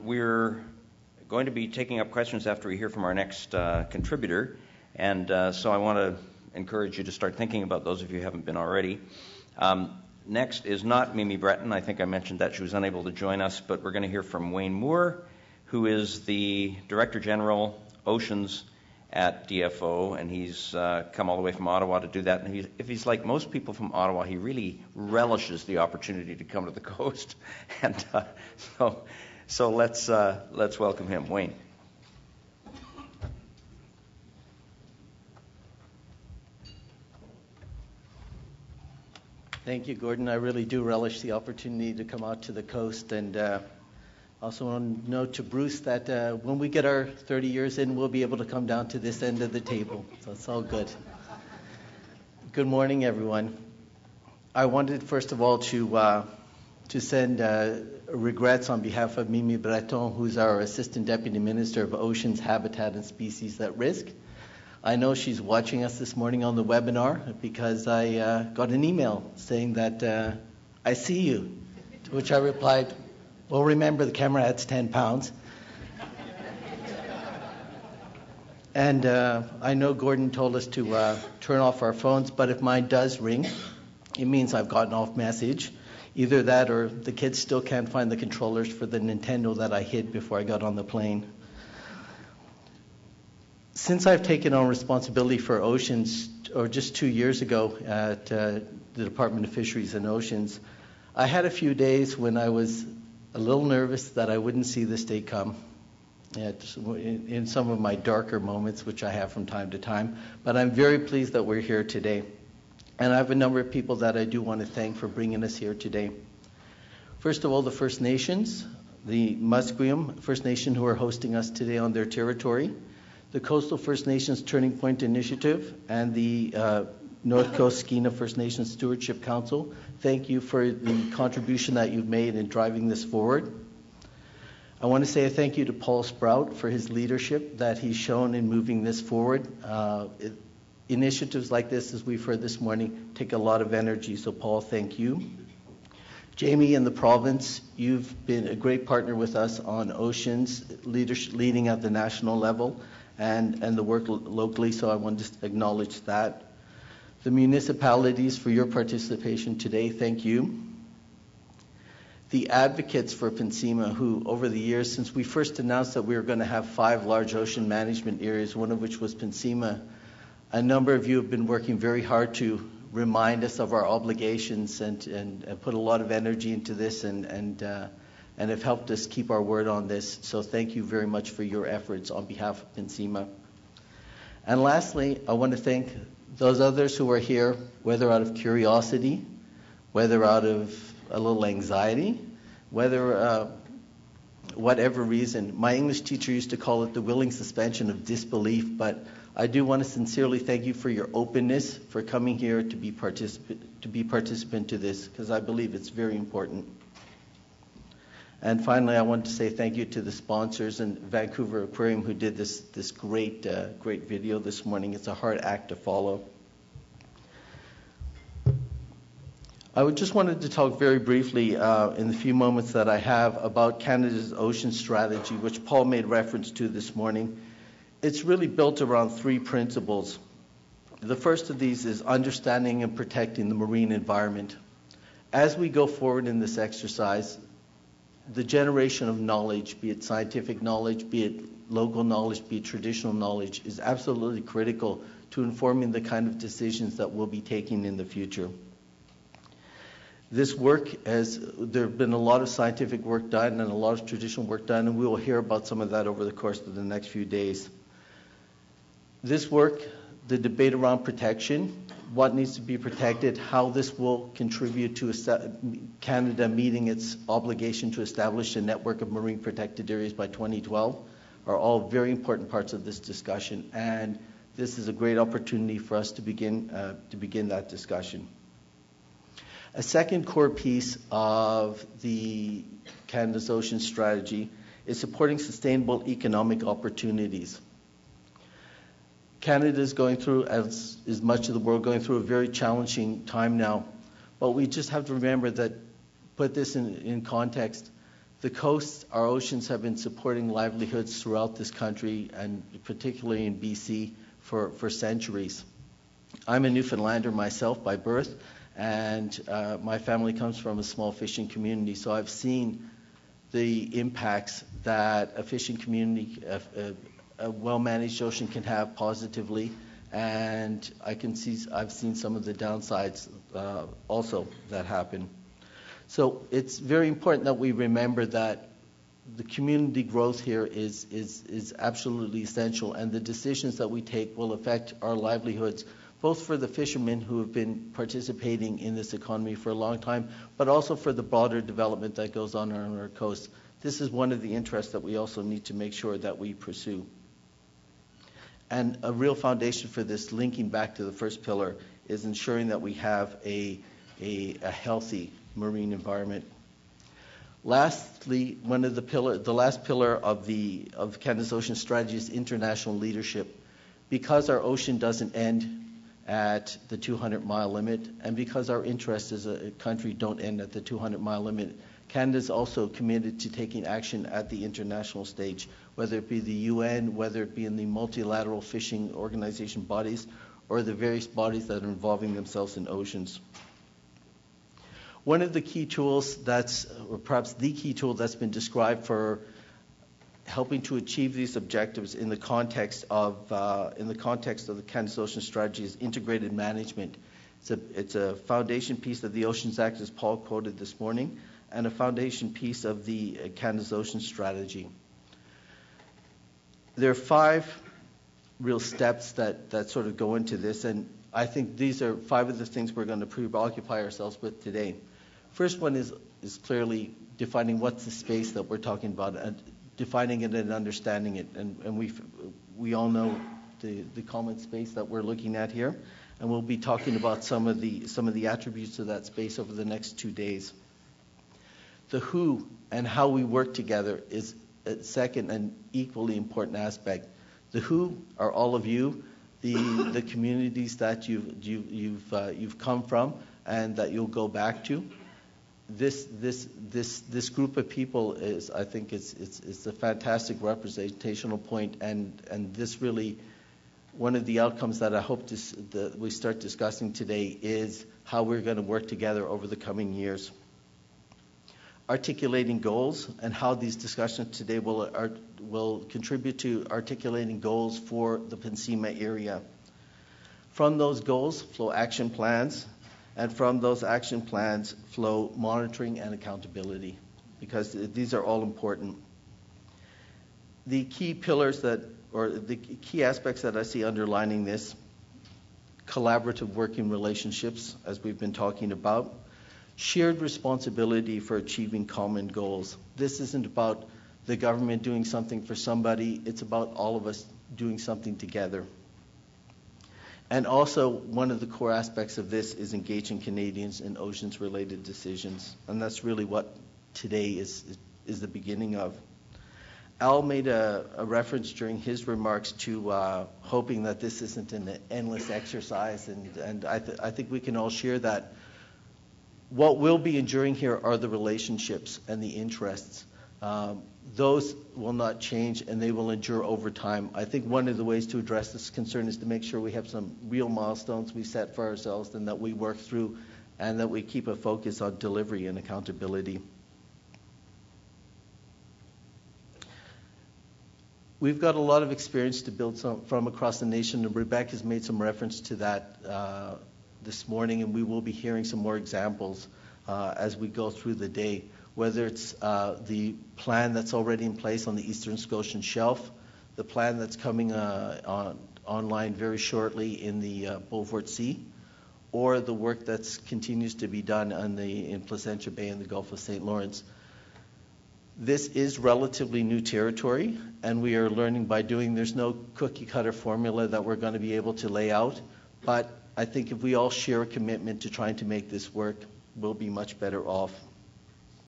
We're going to be taking up questions after we hear from our next contributor, and so I want to encourage you to start thinking about those if you haven't been already. Next is not Mimi Breton. I think I mentioned that she was unable to join us, but we're going to hear from Wayne Moore, who is the Director General, Oceans at DFO, and he's come all the way from Ottawa to do that. And if he's like most people from Ottawa, he really relishes the opportunity to come to the coast. And so let's welcome him. Wayne. Thank you, Gordon. I really do relish the opportunity to come out to the coast, and also want to note to Bruce that when we get our 30 years in, we'll be able to come down to this end of the table. So it's all good. Good morning, everyone. I wanted, first of all, to send regrets on behalf of Mimi Breton, who's our Assistant Deputy Minister of Oceans, Habitat and Species at Risk. I know she's watching us this morning on the webinar because I got an email saying that I see you, to which I replied, well, remember the camera adds 10 pounds. And I know Gordon told us to turn off our phones, but if mine does ring, it means I've gotten off message. Either that or the kids still can't find the controllers for the Nintendo that I hid before I got on the plane. Since I've taken on responsibility for oceans, or just 2 years ago at the Department of Fisheries and Oceans, I had a few days when I was a little nervous that I wouldn't see this day come. In some of my darker moments, which I have from time to time, but I'm very pleased that we're here today. And I have a number of people that I do want to thank for bringing us here today. First of all, the First Nations, the Musqueam First Nation who are hosting us today on their territory, the Coastal First Nations Turning Point Initiative, and the North Coast Skeena First Nations Stewardship Council. Thank you for the contribution that you've made in driving this forward. I want to say a thank you to Paul Sprout for his leadership that he's shown in moving this forward. Initiatives like this, as we've heard this morning, take a lot of energy, so Paul, thank you. Jamie in the province, you've been a great partner with us on oceans, leading at the national level and the work locally, so I want to acknowledge that. The municipalities for your participation today, thank you. The advocates for PNCIMA, who over the years, since we first announced that we were going to have 5 large ocean management areas, one of which was PNCIMA, a number of you have been working very hard to remind us of our obligations and put a lot of energy into this and have helped us keep our word on this. So thank you very much for your efforts on behalf of PNCIMA. And lastly, I want to thank those others who are here, whether out of curiosity, whether out of a little anxiety, whether whatever reason. My English teacher used to call it the willing suspension of disbelief, but I do want to sincerely thank you for your openness, for coming here to be participant to this, because I believe it's very important. And finally, I want to say thank you to the sponsors and Vancouver Aquarium who did this great video this morning. It's a hard act to follow. I just wanted to talk very briefly in the few moments that I have about Canada's ocean strategy, which Paul made reference to this morning. It's really built around 3 principles. The first of these is understanding and protecting the marine environment. As we go forward in this exercise, the generation of knowledge, be it scientific knowledge, be it local knowledge, be it traditional knowledge, is absolutely critical to informing the kind of decisions that we'll be taking in the future. This work, there have been a lot of scientific work done and a lot of traditional work done, and we will hear about some of that over the course of the next few days. This work, the debate around protection, what needs to be protected, how this will contribute to Canada meeting its obligation to establish a network of marine protected areas by 2012, are all very important parts of this discussion, and this is a great opportunity for us to begin that discussion. A second core piece of the Canada's ocean strategy is supporting sustainable economic opportunities. Canada is going through, as is much of the world, going through a very challenging time now. But we just have to remember that, put this in context, The coasts, our oceans, have been supporting livelihoods throughout this country, and particularly in BC, for centuries. I'm a Newfoundlander myself by birth, and my family comes from a small fishing community, so I've seen the impacts that a fishing community, a well-managed ocean can have positively, and I've seen some of the downsides also that happen. So it's very important that we remember that the community growth here is absolutely essential, and the decisions that we take will affect our livelihoods, both for the fishermen who have been participating in this economy for a long time, but also for the broader development that goes on our coast. This is one of the interests that we also need to make sure that we pursue. And a real foundation for this, linking back to the first pillar, is ensuring that we have a healthy marine environment. Lastly, the last pillar of Canada's ocean strategy is international leadership. Because our ocean doesn't end at the 200-mile limit, and because our interests as a country don't end at the 200-mile limit, Canada is also committed to taking action at the international stage, whether it be the UN, whether it be in the multilateral fishing organization bodies, or the various bodies that are involving themselves in oceans. One of the key tools or perhaps the key tool that's been described for helping to achieve these objectives in the context of the Canada's Ocean Strategy is integrated management. It's a foundation piece of the Oceans Act, as Paul quoted this morning, and a foundation piece of the Canada's Ocean Strategy. There are 5 real steps that sort of go into this, and I think these are 5 of the things we're going to preoccupy ourselves with today. First one is clearly defining what's the space that we're talking about, and defining it and understanding it. And we all know the common space that we're looking at here, and we'll be talking about some of the attributes of that space over the next 2 days. The who and how we work together is a second and equally important aspect. The who are all of you, the communities that you've come from and that you'll go back to. This group of people is, I think, it's a fantastic representational point, and this really, one of the outcomes that I hope that we start discussing today is how we're going to work together over the coming years. Articulating goals and how these discussions today will contribute to articulating goals for the PNCIMA area. From those goals flow action plans, and from those action plans flow monitoring and accountability, because these are all important. The key pillars or the key aspects that I see underlining this: collaborative working relationships, as we've been talking about; shared responsibility for achieving common goals. This isn't about the government doing something for somebody, it's about all of us doing something together. And also, one of the core aspects of this is engaging Canadians in oceans-related decisions, and that's really what today is the beginning of. Al made a reference during his remarks to hoping that this isn't an endless exercise, and I think we can all share that. What will be enduring here are the relationships and the interests. Those will not change, and they will endure over time. I think one of the ways to address this concern is to make sure we have some real milestones we set for ourselves and that we work through, and that we keep a focus on delivery and accountability. We've got a lot of experience to build from across the nation, and Rebecca's made some reference to that this morning, and we will be hearing some more examples as we go through the day, whether it's the plan that's already in place on the Eastern Scotian Shelf, the plan that's coming online very shortly in the Beaufort Sea, or the work that continues to be done in Placentia Bay and the Gulf of St. Lawrence. This is relatively new territory, and we are learning by doing. There's no cookie-cutter formula that we're going to be able to lay out, but I think if we all share a commitment to trying to make this work, we'll be much better off.